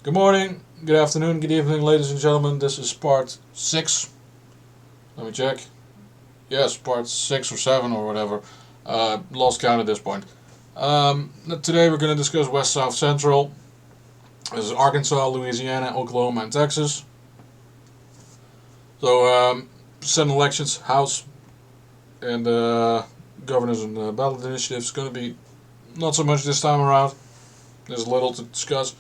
Good morning, good afternoon, good evening, ladies and gentlemen. This is part 6. Let me check. Yes, part 6 or 7 or whatever. Lost count at this point. Today we're going to discuss West, South, Central. This is Arkansas, Louisiana, Oklahoma, and Texas. So, Senate elections, House, and governors and ballot initiatives going to be not so much this time around. There's little to discuss.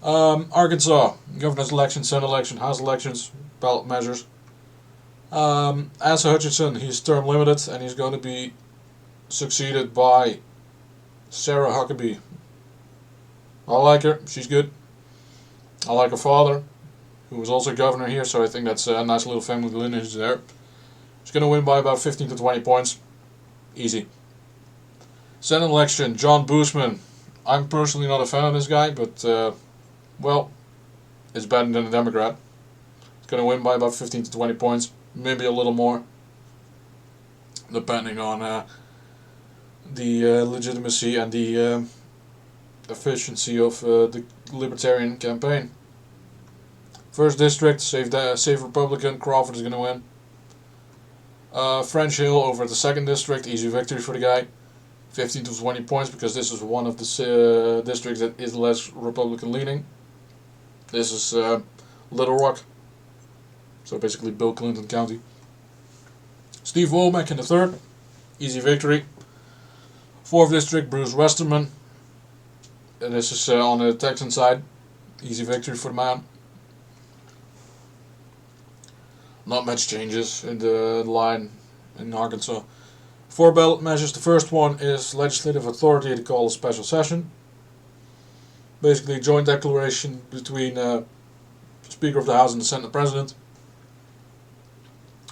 Arkansas, governor's election, Senate election, House elections, ballot measures. Asa Hutchinson, he's term limited and he's going to be succeeded by Sarah Huckabee. I like her, she's good. I like her father, who was also governor here, so I think that's a nice little family lineage there. She's going to win by about 15 to 20 points. Easy. Senate election, John Boozman. I'm personally not a fan of this guy, but well, it's better than a Democrat. It's going to win by about 15 to 20 points, maybe a little more, depending on the legitimacy and the efficiency of the Libertarian campaign. First district, safe Republican, Crawford is going to win. French Hill over the second district, easy victory for the guy. 15 to 20 points because this is one of the districts that is less Republican leaning. This is Little Rock, so basically Bill Clinton County. Steve Womack in the third, easy victory. Fourth district, Bruce Westerman. And this is on the Texan side, easy victory for the man. Not much changes in the line in Arkansas. 4 ballot measures. The first one is legislative authority to call a special session. Basically, a joint declaration between Speaker of the House and the Senate President,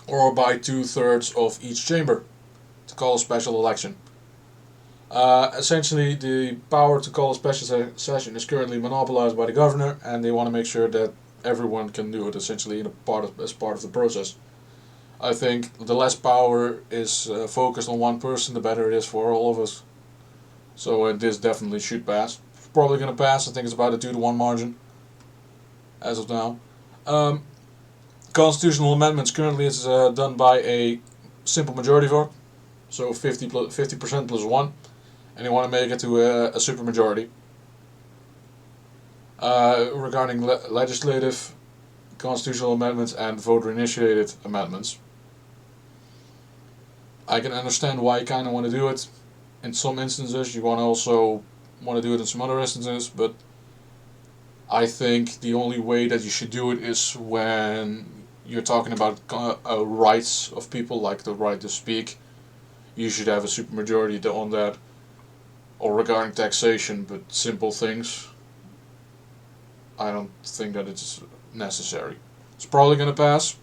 or by 2/3 of each chamber, to call a special election. Essentially, the power to call a special session is currently monopolized by the governor, and they want to make sure that everyone can do it essentially as part of the process. I think the less power is focused on one person, the better it is for all of us. So this definitely should pass. It's probably going to pass. I think it's about a 2-to-1 margin as of now. Constitutional amendments currently is done by a simple majority vote, so 50% plus 1, and they want to make it to a supermajority. Regarding legislative, constitutional amendments, and voter-initiated amendments, I can understand why you kind of want to do it. In some instances, you also want to do it in some other instances, but I think the only way that you should do it is when you're talking about rights of people, like the right to speak. You should have a supermajority on that. Or regarding taxation, but simple things, I don't think that it's necessary. It's probably going to pass.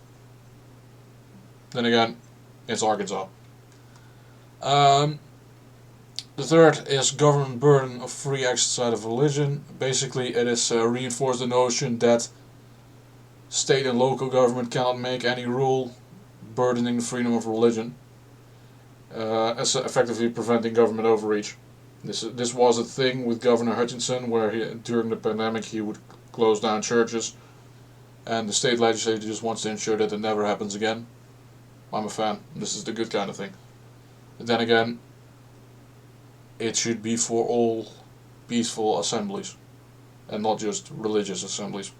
Then again, it's Arkansas. The third is government burden of free exercise of religion. Basically, it is reinforced the notion that state and local government cannot make any rule burdening the freedom of religion, as effectively preventing government overreach. This was a thing with Governor Hutchinson, where during the pandemic he would close down churches, and the state legislature just wants to ensure that it never happens again. I'm a fan. This is the good kind of thing. But then again, it should be for all peaceful assemblies, and not just religious assemblies.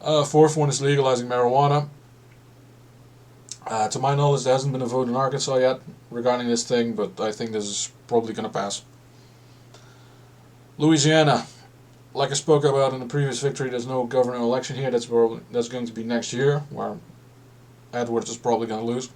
Fourth one is legalizing marijuana. To my knowledge, there hasn't been a vote in Arkansas yet regarding this thing, but I think this is probably going to pass. Louisiana, like I spoke about in the previous victory, there's no governor election here. That's going to be next year, where Edwards is probably going to lose.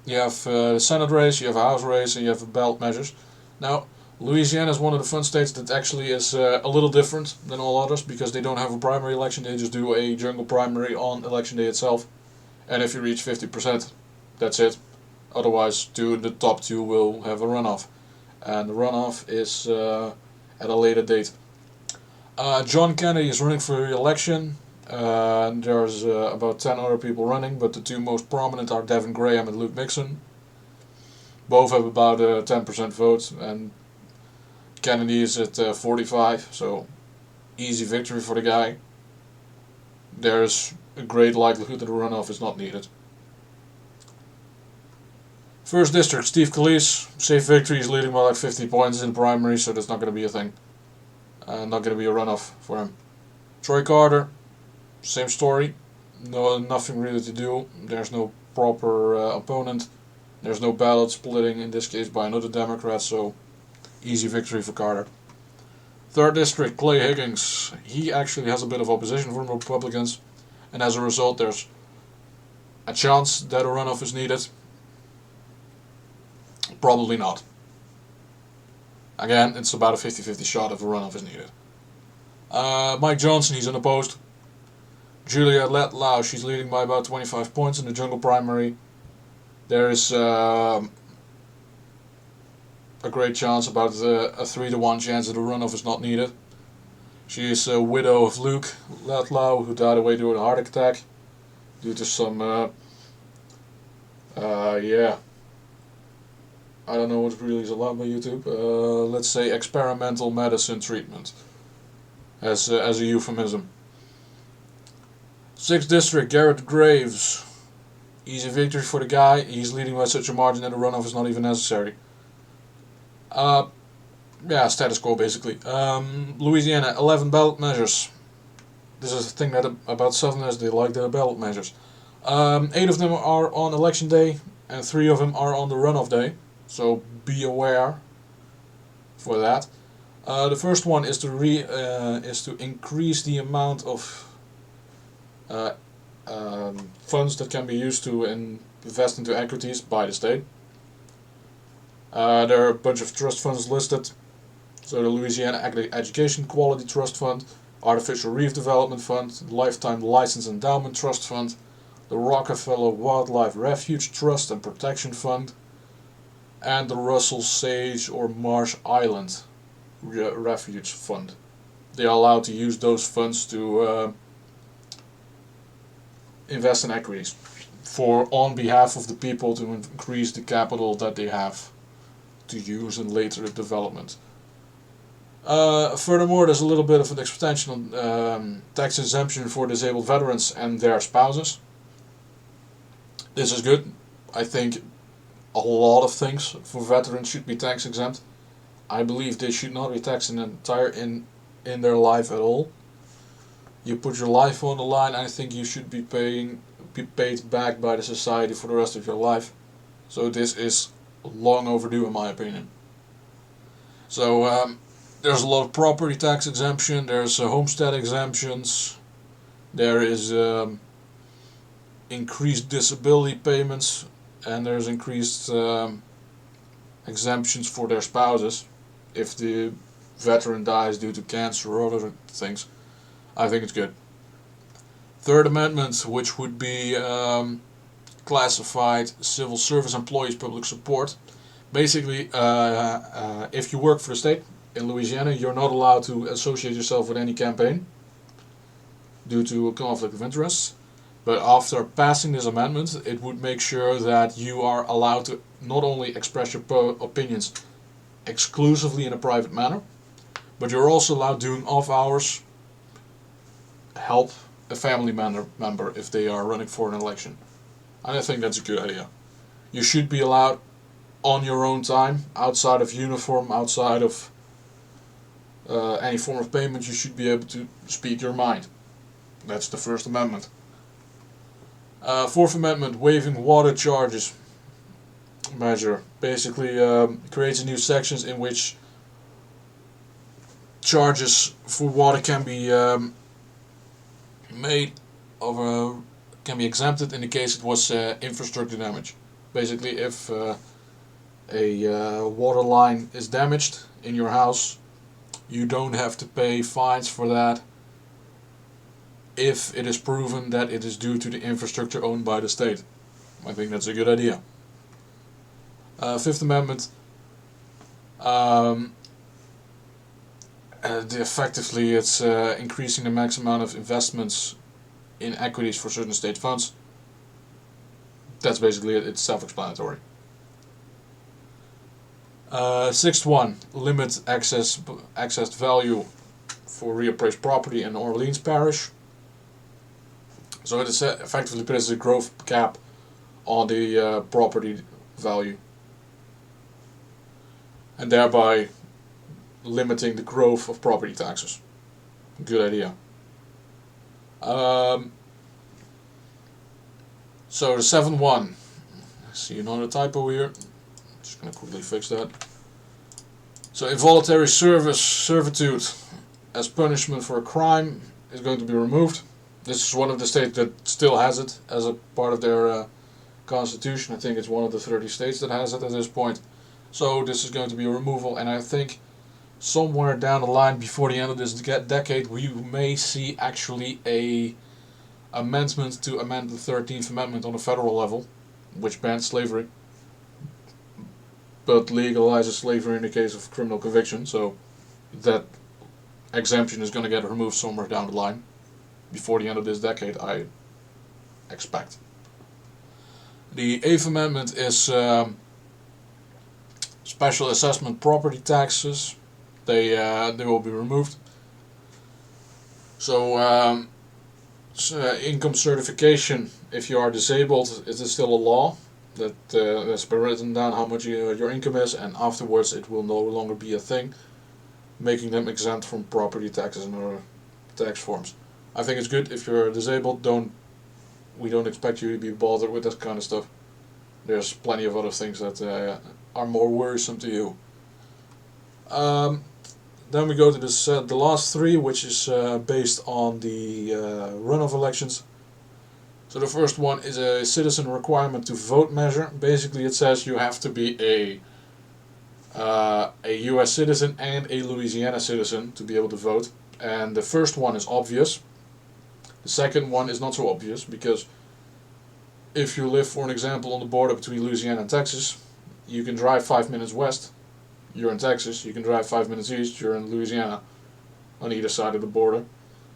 You have the Senate race, you have a House race, and you have ballot measures. Now, Louisiana is one of the fun states that actually is a little different than all others, because they don't have a primary election. They just do a general primary on election day itself. And if you reach 50%, that's it. Otherwise, the top 2 will have a runoff. And the runoff is at a later date. John Kennedy is running for re-election. There's about 10 other people running, but the 2 most prominent are Devin Graham and Luke Nixon. Both have about 10% votes, and Kennedy is at 45, so easy victory for the guy. There's a great likelihood that a runoff is not needed. First district, Steve Scalise, safe victory. He's leading by like 50 points in the primary, so that's not going to be a thing. Not going to be a runoff for him. Troy Carter, same story. Nothing really to do. There's no proper opponent. There's no ballot splitting, in this case by another Democrat, so easy victory for Carter. Third district, Clay Higgins. He actually has a bit of opposition from Republicans, and as a result there's a chance that a runoff is needed. Probably not. Again, it's about a 50-50 shot if a runoff is needed. Mike Johnson, he's unopposed. Julia Letlau, she's leading by about 25 points in the jungle primary. There is a great chance, about a 3-to-1 chance that a runoff is not needed. She is a widow of Luke Letlau, who died away due to a heart attack due to some I don't know what really is allowed by YouTube. Let's say experimental medicine treatment, as a euphemism. 6th district, Garrett Graves. Easy victory for the guy. He's leading by such a margin that a runoff is not even necessary. Status quo basically. Louisiana, 11 ballot measures. This is the thing that about Southerners, they like their ballot measures. 8 of them are on election day, and 3 of them are on the runoff day. So be aware for that. The first one is to increase the amount of funds that can be used to invest into equities by the state. There are a bunch of trust funds listed. So the Louisiana Education Quality Trust Fund, Artificial Reef Development Fund, Lifetime License Endowment Trust Fund, the Rockefeller Wildlife Refuge Trust and Protection Fund, and the Russell Sage or Marsh Island Refuge Fund. They are allowed to use those funds to invest in equities on behalf of the people, to increase the capital that they have to use in later development. Furthermore, there's a little bit of an extension on tax exemption for disabled veterans and their spouses. This is good. I think a lot of things for veterans should be tax exempt. I believe they should not be taxed in their life at all. You put your life on the line, I think you should be paid back by the society for the rest of your life. So this is long overdue in my opinion. So there's a lot of property tax exemption, there's homestead exemptions, there is increased disability payments, and there's increased exemptions for their spouses if the veteran dies due to cancer or other things. I think it's good. Third Amendment, which would be classified civil service employees public support. Basically, if you work for the state in Louisiana, you're not allowed to associate yourself with any campaign due to a conflict of interest. But after passing this amendment, it would make sure that you are allowed to not only express your opinions exclusively in a private manner, but you're also allowed, during off hours, help a family member if they are running for an election. And I think that's a good idea. You should be allowed on your own time, outside of uniform, outside of any form of payment, you should be able to speak your mind. That's the First Amendment. Fourth Amendment, waiving water charges measure. Basically creates a new sections in which charges for water can be can be exempted in the case it was infrastructure damage. Basically, if a water line is damaged in your house, you don't have to pay fines for that if it is proven that it is due to the infrastructure owned by the state. I think that's a good idea. Fifth Amendment, effectively it's increasing the max amount of investments in equities for certain state funds. That's basically it. It's self-explanatory. Sixth one, limit accessed value for reappraised property in Orleans Parish. So it effectively puts a growth cap on the property value, and thereby limiting the growth of property taxes. Good idea. So the seventh one, I see another typo here. Just gonna quickly fix that. So involuntary servitude as punishment for a crime is going to be removed. This is one of the states that still has it as a part of their constitution. I think it's one of the 30 states that has it at this point. So this is going to be a removal, and I think somewhere down the line before the end of this decade we may see actually a amendment to amend the 13th Amendment on the federal level, which bans slavery but legalizes slavery in the case of criminal conviction. So that exemption is going to get removed somewhere down the line before the end of this decade, I expect. The 8th Amendment is special assessment property taxes. They will be removed. So income certification, if you are disabled, it is still a law that's been written down how much your income is, and afterwards it will no longer be a thing, making them exempt from property taxes and other tax forms. I think it's good. If you're disabled, we don't expect you to be bothered with that kind of stuff. There's plenty of other things that are more worrisome to you. Then we go to this, the last three, which is based on the runoff elections. So the first one is a citizen requirement to vote measure. Basically, it says you have to be a U.S. citizen and a Louisiana citizen to be able to vote. And the first one is obvious. The second one is not so obvious, because if you live, for an example, on the border between Louisiana and Texas, you can drive 5 minutes west, you're in Texas. You can drive 5 minutes east, you're in Louisiana, on either side of the border.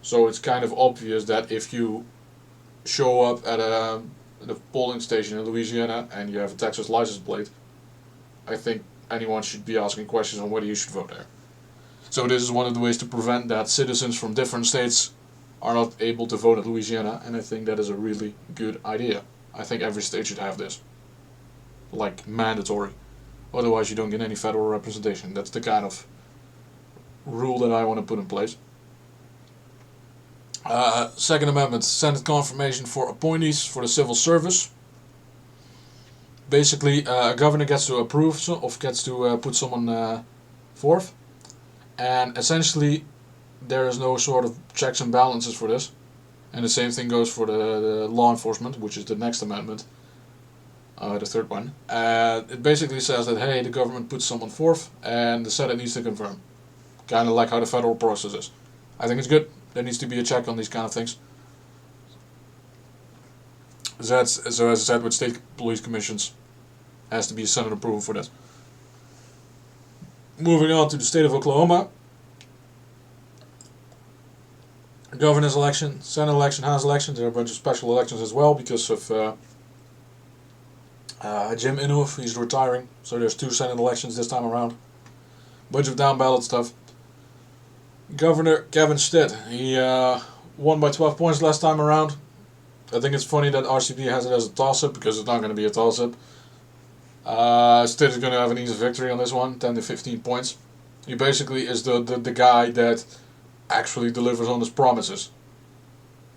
So it's kind of obvious that if you show up at a polling station in Louisiana and you have a Texas license plate, I think anyone should be asking questions on whether you should vote there. So this is one of the ways to prevent that citizens from different states are not able to vote in Louisiana, and I think that is a really good idea. I think every state should have this, like mandatory. Otherwise you don't get any federal representation. That's the kind of rule that I want to put in place. Second Amendment, Senate confirmation for appointees for the civil service. Basically, a governor gets to approve gets to put someone forth, and essentially there is no sort of checks and balances for this. And the same thing goes for the law enforcement, which is the next amendment, the third one. It basically says that, hey, the government puts someone forth and the Senate needs to confirm. Kind of like how the federal process is. I think it's good. There needs to be a check on these kind of things. So as I said, with state police commissions, has to be a Senate approval for that. Moving on to the state of Oklahoma. Governor's election, Senate election, House election. There are a bunch of special elections as well because of Jim Inhofe. He's retiring, so there's 2 Senate elections this time around. Bunch of down ballot stuff. Governor Kevin Stitt, he won by 12 points last time around. I think it's funny that RCP has it as a toss-up, because it's not going to be a toss-up. Stitt is going to have an easy victory on this one, 10 to 15 points. He basically is the guy that actually delivers on his promises.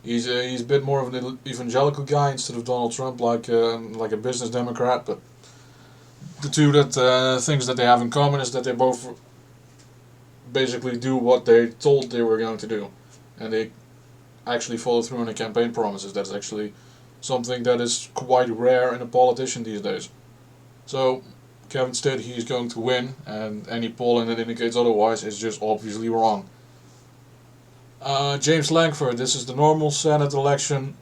He's a bit more of an evangelical guy instead of Donald Trump, like a business Democrat. But the two things that they have in common is that they both basically do what they told they were going to do, and they actually follow through on their campaign promises. That's actually something that is quite rare in a politician these days. So Kevin Stitt, he's going to win, and any polling that indicates otherwise is just obviously wrong. James Lankford, this is the normal Senate election.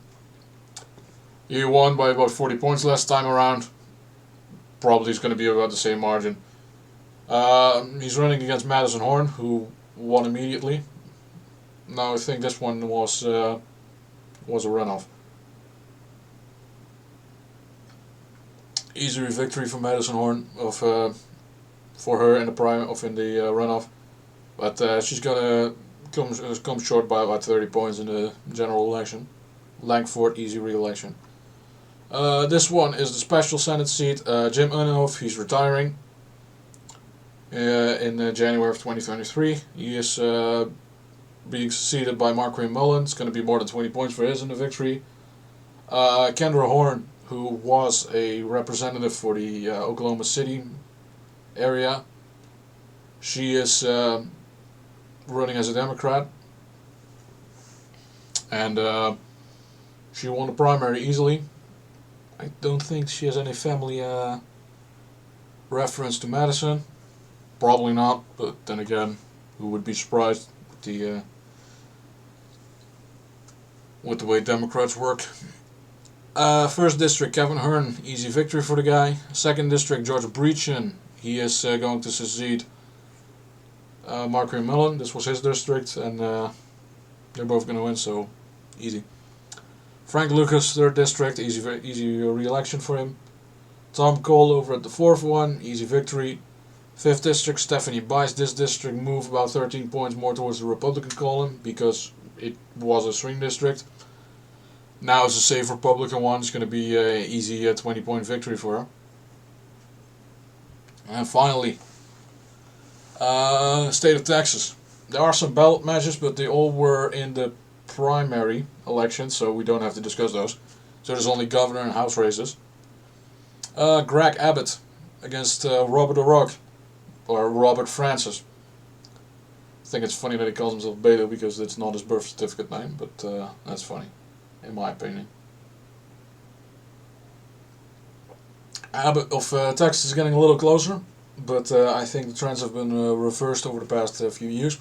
He won by about 40 points last time around. Probably is going to be about the same margin. He's running against Madison Horn, who won immediately. Now I think this one was a runoff. Easy victory for Madison Horn of for her in the runoff, but she's gonna come short by about 30 points in the general election. Langford, easy re-election. This one is the special Senate seat. Jim Inhofe, he's retiring in January of 2023. He is being succeeded by Marqueen Mullen. It's going to be more than 20 points for his in the victory. Kendra Horn, who was a representative for the Oklahoma City area, she is running as a Democrat, and she won the primary easily. I don't think she has any family reference to Madison. Probably not, but then again, who would be surprised with the way Democrats work? First district, Kevin Hearn, easy victory for the guy. Second district, George Breachin, he is going to succeed Marqueen Mullen. This was his district, and they're both going to win, so easy. Frank Lucas, third district, easy re-election for him. Tom Cole over at the fourth one, easy victory. Fifth district, Stephanie Bice. This district moved about 13 points more towards the Republican column because it was a swing district. Now it's a safe Republican one. It's going to be an easy 20-point victory for her. And finally, state of Texas. There are some ballot measures, but they all were in the primary election, so we don't have to discuss those. So there's only governor and house races. Greg Abbott against Robert O'Rourke, or Robert Francis. I think it's funny that he calls himself Beto because it's not his birth certificate name, but that's funny, in my opinion. Abbott of Texas is getting a little closer, but I think the trends have been reversed over the past few years.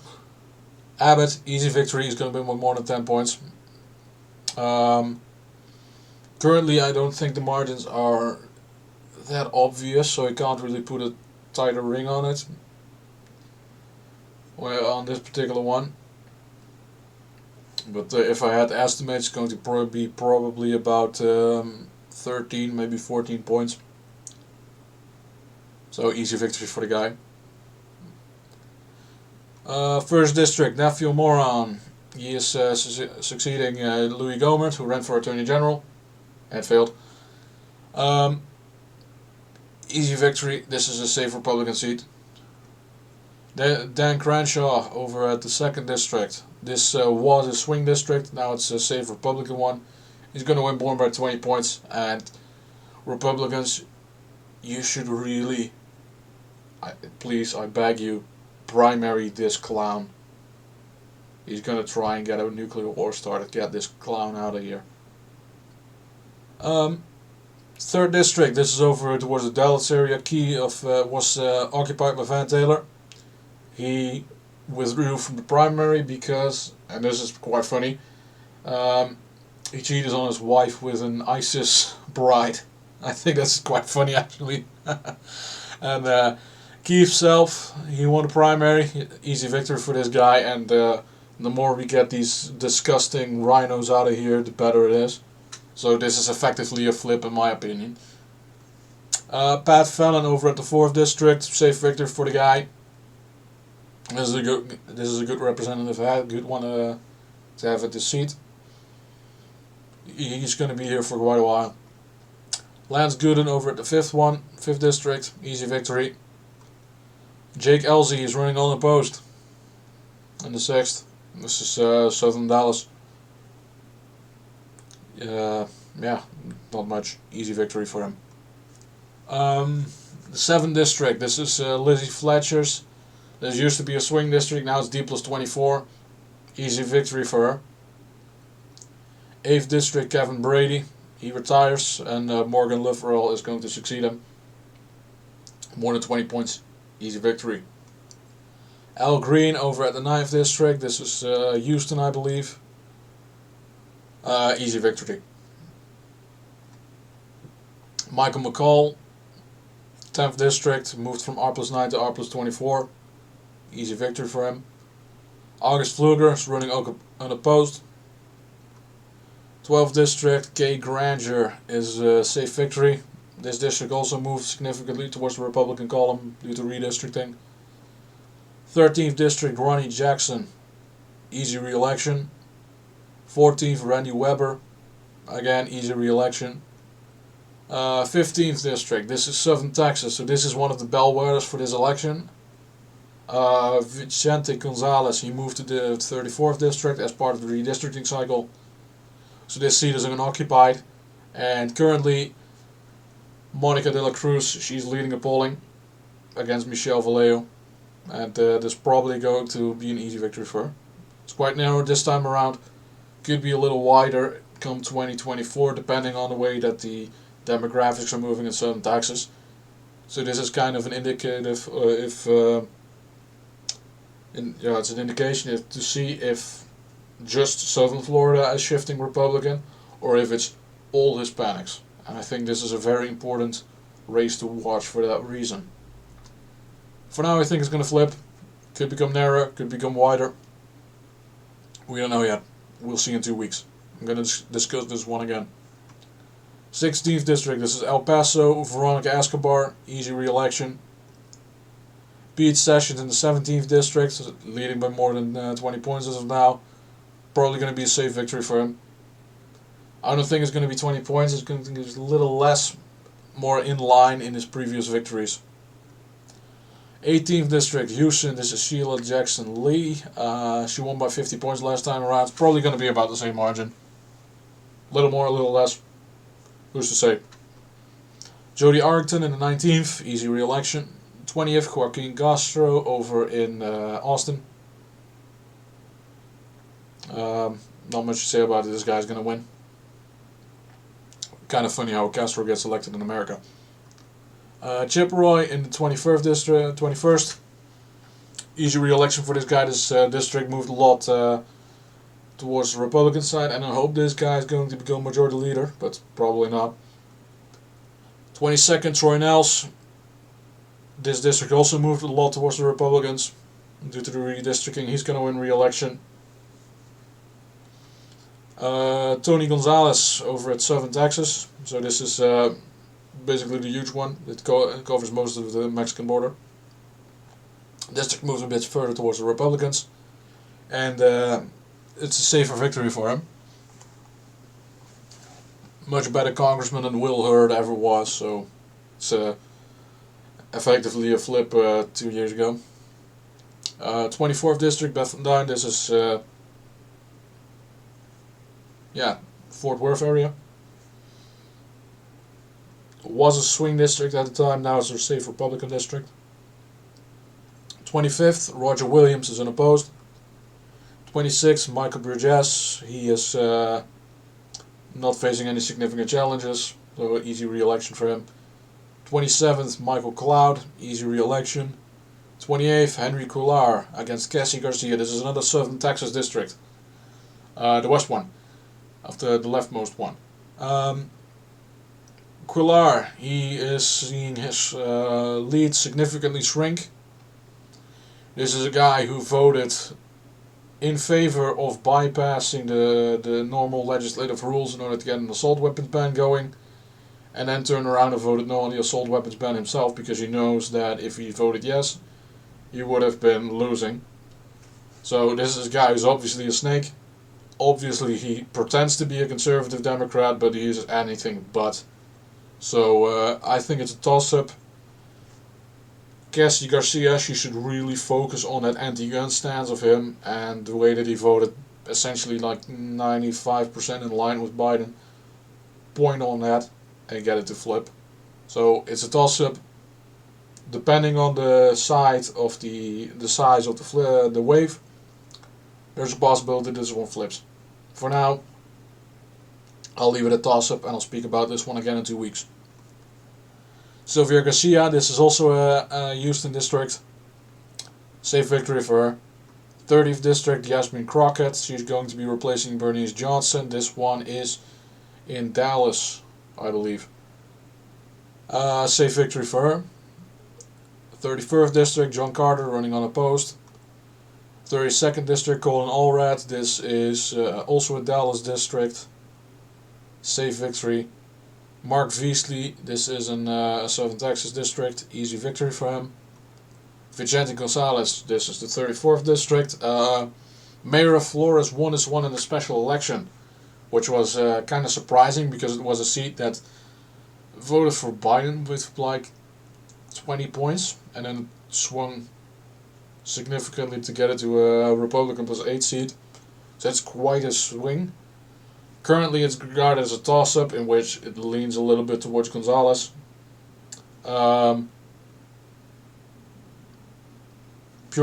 Abbott, easy victory, is going to be more than 10 points. Currently, I don't think the margins are that obvious, so I can't really put a tighter ring on it. Well, on this particular one. But if I had to estimate, it's going to probably about 13, maybe 14 points. So easy victory for the guy. First district, Nephew Moran. He is succeeding Louis Gohmert, who ran for Attorney General and failed. Easy victory. This is a safe Republican seat. Dan Crenshaw over at the second district. This was a swing district. Now it's a safe Republican one. He's going to win more by 20 points. And Republicans, you should really, please, I beg you, primary this clown. He's going to try and get a nuclear war started. Get this clown out of here. Third district. This is over towards the Dallas area. Key of was occupied by Van Taylor. He withdrew from the primary because, and this is quite funny, he cheated on his wife with an ISIS bride. I think that's quite funny actually. And Keith Self, he won the primary. Easy victory for this guy, and the more we get these disgusting rhinos out of here, the better it is. So this is effectively a flip in my opinion. Pat Fallon over at the 4th district, safe victory for the guy. This is a good representative, a good one to have at the seat. He's going to be here for quite a while. Lance Gooden over at the 5th district, easy victory. Jake Elsie is running unopposed in the 6th. This is Southern Dallas. Yeah, not much. Easy victory for him. The 7th district. This is Lizzie Fletcher's. This used to be a swing district. Now it's D plus 24. Easy victory for her. 8th district. Kevin Brady. He retires, and Morgan Lufferell is going to succeed him. More than 20 points. Easy victory. Al Green over at the 9th district. This is Houston, I believe. Easy victory. Michael McCall, 10th district, moved from R plus 9 to R plus 24. Easy victory for him. August Pfluger is running unopposed. 12th district, Kay Granger is a safe victory. This district also moved significantly towards the Republican column due to redistricting. 13th District, Ronnie Jackson, easy re-election. 14th, Randy Weber, again easy re-election. 15th District, this is Southern Texas, so this is one of the bellwethers for this election. Vicente Gonzalez, he moved to the 34th District as part of the redistricting cycle. So this seat is unoccupied. And currently, Monica de la Cruz, she's leading the polling against Michelle Vallejo. And this is probably going to be an easy victory for her. It's quite narrow this time around. Could be a little wider come 2024, depending on the way that the demographics are moving in Southern Texas. So this is kind of an indicative it's an indication to see if just Southern Florida is shifting Republican or if it's all Hispanics. And I think this is a very important race to watch for that reason. For now, I think it's going to flip. Could become narrower, could become wider. We don't know yet. We'll see in 2 weeks. I'm going to discuss this one again. 16th District, this is El Paso, Veronica Escobar, easy re-election. Pete Sessions in the 17th District, leading by more than 20 points as of now. Probably going to be a safe victory for him. I don't think it's going to be 20 points, it's going to be a little less, more in line in his previous victories. 18th District, Houston, this is Sheila Jackson Lee. She won by 50 points last time around. It's probably going to be about the same margin. A little more, a little less. Who's to say? Jody Arrington in the 19th, easy re-election. 20th, Joaquin Castro over in Austin. Not much to say about it. This guy's going to win. Kind of funny how Castro gets elected in America. Chip Roy in the 21st District. 21st. Easy re-election for this guy. This district moved a lot towards the Republican side, and I hope this guy is going to become majority leader, but probably not. 22nd, Troy Nels. This district also moved a lot towards the Republicans due to the redistricting. He's going to win re-election. Tony Gonzalez over at Southern Texas. So this is basically the huge one. It covers most of the Mexican border. District moves a bit further towards the Republicans, and it's a safer victory for him. Much better congressman than Will Hurd ever was, so it's effectively a flip 2 years ago. 24th District, Beth and Dine. This is Fort Worth area. It was a swing district at the time, now it's a safe Republican district. 25th, Roger Williams is unopposed. 26th, Michael Burgess, he is not facing any significant challenges, so easy re-election for him. 27th, Michael Cloud, easy re-election. 28th, Henry Cuellar against Cassie Garcia. This is another Southern Texas district, the west one, after the leftmost one. Cuellar, he is seeing his lead significantly shrink. This is a guy who voted in favor of bypassing the normal legislative rules in order to get an assault weapons ban going, and then turned around and voted no on the assault weapons ban himself because he knows that if he voted yes, he would have been losing. So this is a guy who's obviously a snake. Obviously he pretends to be a conservative Democrat, but he is anything but. So I think it's a toss-up. Cassie Garcia, she should really focus on that anti-gun stance of him and the way that he voted, essentially like 95% in line with Biden. Point on that and get it to flip. So it's a toss-up. Depending on the side of the size of the wave, there's a possibility this one flips. For now, I'll leave it a toss-up and I'll speak about this one again in 2 weeks. Sylvia Garcia, this is also a Houston district. Safe victory for her. 30th District, Yasmin Crockett. She's going to be replacing Bernice Johnson. This one is in Dallas, I believe. Safe victory for her. 31st District, John Carter running unopposed. 32nd District, Colin Allred. This is also a Dallas district. Safe victory. Mark Veasley, this is in Southern Texas district, easy victory for him. Vicente Gonzalez, this is the 34th district. Mayor of Flores won this one in a special election, which was kind of surprising because it was a seat that voted for Biden with like 20 points and then swung significantly to get it to a Republican plus 8 seat. So that's quite a swing. Currently it's regarded as a toss-up in which it leans a little bit towards Gonzalez. Pure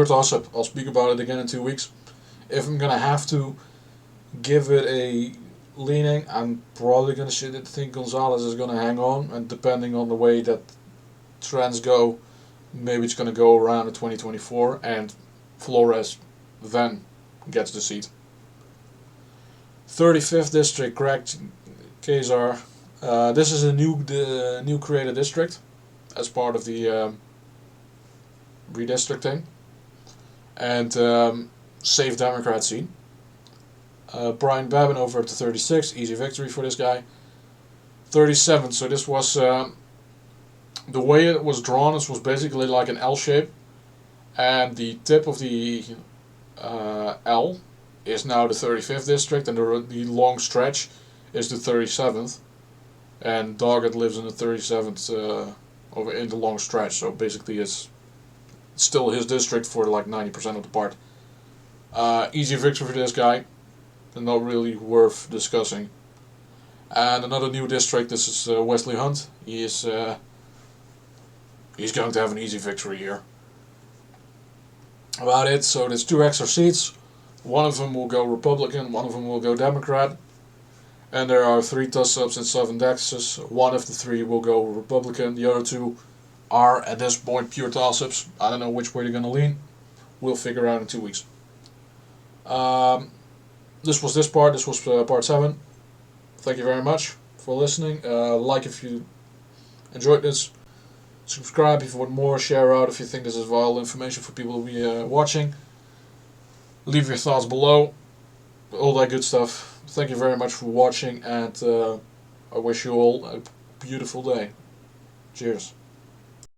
toss-up. I'll speak about it again in 2 weeks. If I'm going to have to give it a leaning, I'm probably going to think Gonzalez is going to hang on, and depending on the way that trends go, maybe it's going to go around in 2024 and Flores then gets the seat. 35th district, Greg Kazar. This is a new created district as part of the redistricting and safe Democrat seat. Brian Babin over to 36, easy victory for this guy. 37, so this was the way it was drawn. This was basically like an L shape, and the tip of the L is now the 35th district, and the long stretch is the 37th, and Doggett lives in the 37th over in the long stretch, so basically it's still his district for like 90% of the part. Easy victory for this guy, and not really worth discussing. And another new district, this is Wesley Hunt. He's going to have an easy victory here. About it, so there's 2 extra seats. One of them will go Republican, one of them will go Democrat. And there are 3 toss-ups in Southern Texas. One of the 3 will go Republican, the other 2 are at this point pure toss-ups. I don't know which way they're going to lean. We'll figure out in 2 weeks. This was part 7. Thank you very much for listening. Like if you enjoyed this. Subscribe if you want more. Share out if you think this is valuable information for people who will be watching. Leave your thoughts below. All that good stuff. Thank you very much for watching, and I wish you all a beautiful day. Cheers.